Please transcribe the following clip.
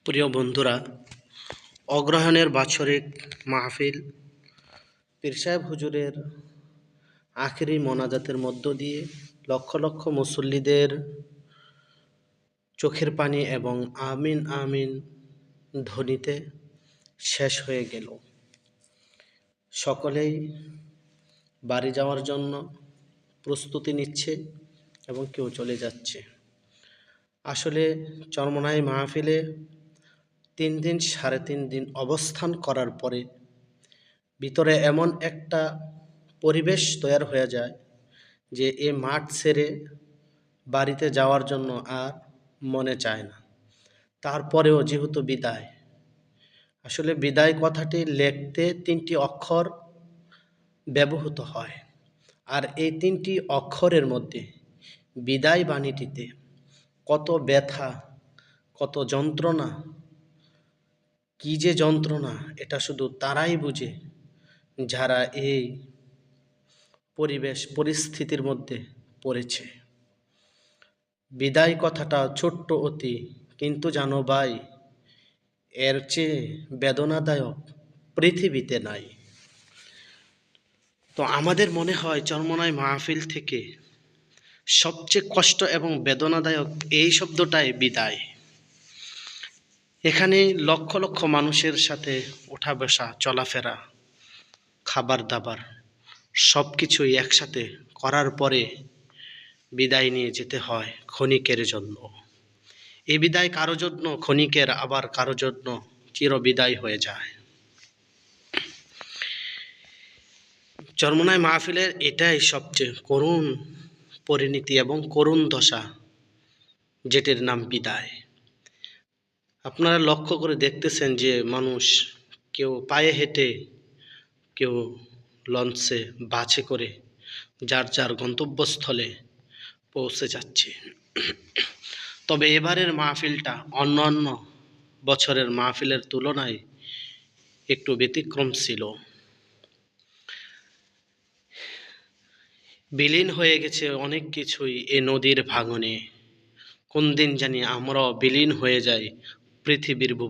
প্রিয় বন্ধুরা, অগ্রহায়ণের বাৎসরিক মাহফিল পীর সাহেব হুজুরের আখেরি মোনাজাতের মধ্য দিয়ে লক্ষ লক্ষ মুসল্লিদের চোখের পানি এবং আমিন আমিন ধ্বনিতে শেষ হয়ে গেল। সকলেই বাড়ি যাওয়ার জন্য প্রস্তুতি নিচ্ছে এবং কেউ চলে যাচ্ছে। আসলে চরমোনাই মাহফিলে 3 দিন 3.5 দিন অবস্থান করার পরে ভিতরে এমন একটা পরিবেশ তৈরি হয়ে যায় যে এই মাঠ ছেড়ে বাড়িতে যাওয়ার জন্য আর মনে চায় না। তারপরেও যেহেতু বিদায়, আসলে বিদায় কথাটি লিখতে 3টি অক্ষর ব্যবহৃত হয়, আর এই 3টি অক্ষরের মধ্যে বিদায় বাণীটিতে কত ব্যথা, কত যন্ত্রণা, কি যে যন্ত্রণা, এটা শুধু তারাই বুঝে যারা এই পরিস্থিতির মধ্যে পড়েছে। বিদায় কথাটা ছোট্ট অতি, কিন্তু জানো ভাই, এর চেয়ে বেদনাদায়ক পৃথিবীতে নাই। তো আমাদের মনে হয় চরমোনাই মাহফিল থেকে সবচেয়ে কষ্ট এবং বেদনাদায়ক এই শব্দটাই বিদায়। এখানে লক্ষ লক্ষ মানুষের সাথে ওঠা বসা, চলাফেরা, খাবার দাবার সব কিছুই একসাথে করার পরে বিদায় নিয়ে যেতে হয় ক্ষণিকের জন্য। এই বিদায় কারো জন্য ক্ষণিকের, আবার কারো জন্য চিরবিদায় হয়ে যায়। চরমোনাই মাহফিলের এটাই সবচেয়ে করুণ পরিণতি এবং করুণ দশা, যেটির নাম বিদায়। আপনারা লক্ষ্য করে দেখতেছেন যে মানুষ কেউ পায়ে হেঁটে, কেউ লঞ্চে, বাসে করে যার যার গন্তব্যস্থলে পৌঁছে যাচ্ছে। তবে এবারের মাহফিলটা অন্যান্য বছরের মাহফিলের তুলনায় একটু ব্যতিক্রম ছিল। বিলীন হয়ে গেছে অনেক কিছুই এই নদীর ভাঙনে। কোন দিন জানি আমরাও বিলীন হয়ে যাই পৃথিবীর